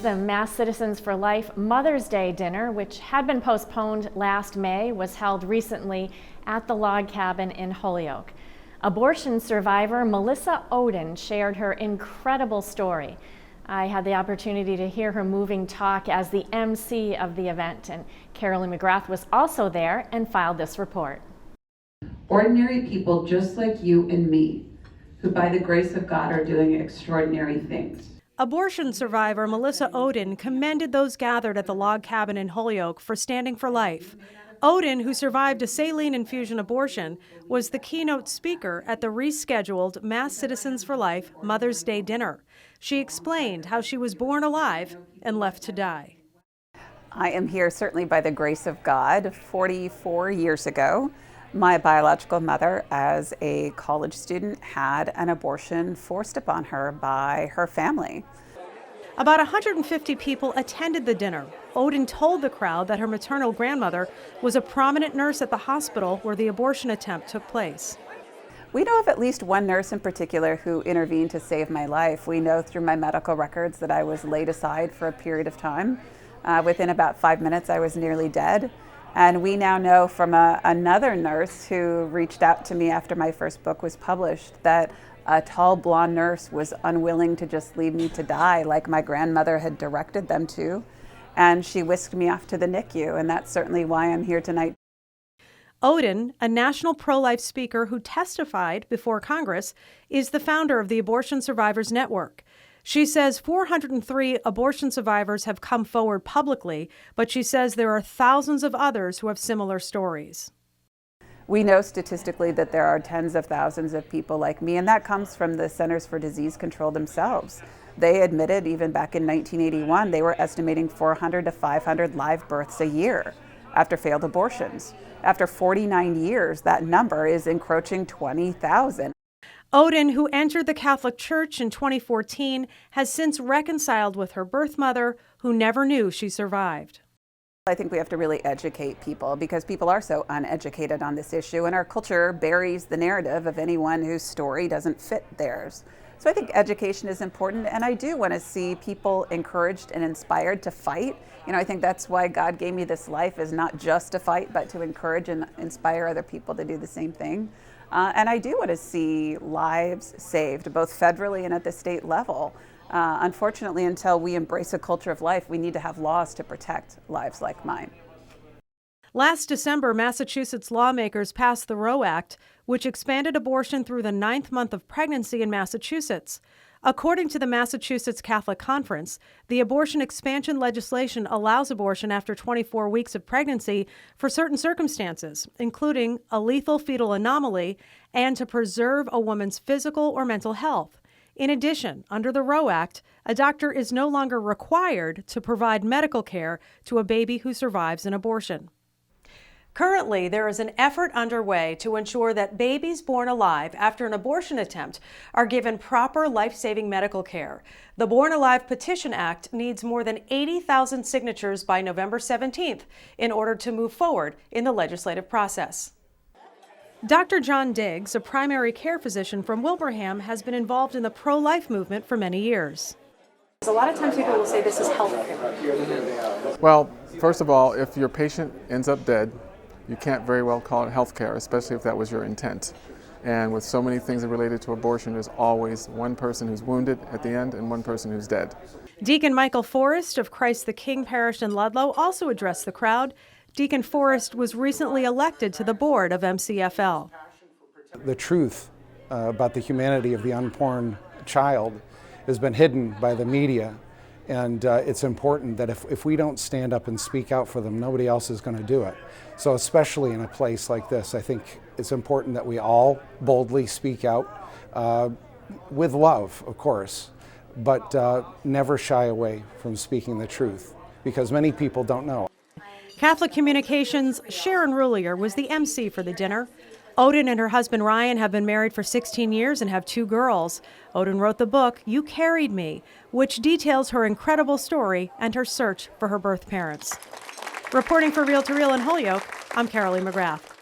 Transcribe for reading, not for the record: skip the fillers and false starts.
the Mass Citizens for Life Mother's Day dinner, which had been postponed last May, was held recently at the log cabin in Holyoke. Abortion survivor Melissa Ohden shared her incredible story. I had the opportunity to hear her moving talk as the MC of the event, and Carolyn McGrath was also there and filed this report. Ordinary people just like you and me, who by the grace of God are doing extraordinary things. Abortion survivor Melissa Ohden commended those gathered at the log cabin in Holyoke for standing for life. Ohden, who survived a saline infusion abortion, was the keynote speaker at the rescheduled Mass Citizens for Life Mother's Day dinner. She explained how she was born alive and left to die. I am here certainly by the grace of God. 44 years ago, my biological mother, as a college student, had an abortion forced upon her by her family. About 150 people attended the dinner. Ohden told the crowd that her maternal grandmother was a prominent nurse at the hospital where the abortion attempt took place. We know of at least one nurse in particular who intervened to save my life. We know through my medical records that I was laid aside for a period of time. Within about 5 minutes, I was nearly dead. And we now know from another nurse who reached out to me after my first book was published that a tall blonde nurse was unwilling to just leave me to die like my grandmother had directed them to. And she whisked me off to the NICU, and that's certainly why I'm here tonight. Ohden, a national pro-life speaker who testified before Congress, is the founder of the Abortion Survivors Network. She says 403 abortion survivors have come forward publicly, but she says there are thousands of others who have similar stories. We know statistically that there are tens of thousands of people like me, and that comes from the Centers for Disease Control themselves. They admitted even back in 1981 they were estimating 400 to 500 live births a year after failed abortions. After 49 years, that number is encroaching 20,000. Ohden, who entered the Catholic Church in 2014, has since reconciled with her birth mother, who never knew she survived. I think we have to really educate people because people are so uneducated on this issue, and our culture buries the narrative of anyone whose story doesn't fit theirs. So I think education is important, and I do want to see people encouraged and inspired to fight. I think that's why God gave me this life, is not just to fight, but to encourage and inspire other people to do the same thing. And I do want to see lives saved, both federally and at the state level. Unfortunately, until we embrace a culture of life, we need to have laws to protect lives like mine. Last December, Massachusetts lawmakers passed the Roe Act, which expanded abortion through the 9th month of pregnancy in Massachusetts. According to the Massachusetts Catholic Conference, the abortion expansion legislation allows abortion after 24 weeks of pregnancy for certain circumstances, including a lethal fetal anomaly and to preserve a woman's physical or mental health. In addition, under the Roe Act, a doctor is no longer required to provide medical care to a baby who survives an abortion. Currently, there is an effort underway to ensure that babies born alive after an abortion attempt are given proper life-saving medical care. The Born Alive Petition Act needs more than 80,000 signatures by November 17th in order to move forward in the legislative process. Dr. John Diggs, a primary care physician from Wilbraham, has been involved in the pro-life movement for many years. A lot of times people will say this is health care. Well, first of all, if your patient ends up dead, you can't very well call it health care, especially if that was your intent. And with so many things related to abortion, there's always one person who's wounded at the end and one person who's dead. Deacon Michael Forrest of Christ the King Parish in Ludlow also addressed the crowd. Deacon Forest was recently elected to the board of MCFL. The truth about the humanity of the unborn child has been hidden by the media, and it's important that if we don't stand up and speak out for them, nobody else is going to do it. So especially in a place like this, I think it's important that we all boldly speak out with love, of course, but never shy away from speaking the truth, because many people don't know. Catholic Communications' Sharon Rulier was the MC for the dinner. Ohden and her husband Ryan have been married for 16 years and have 2 girls. Ohden wrote the book, You Carried Me, which details her incredible story and her search for her birth parents. Reporting for Reel to Reel in Holyoke, I'm Carolyn McGrath.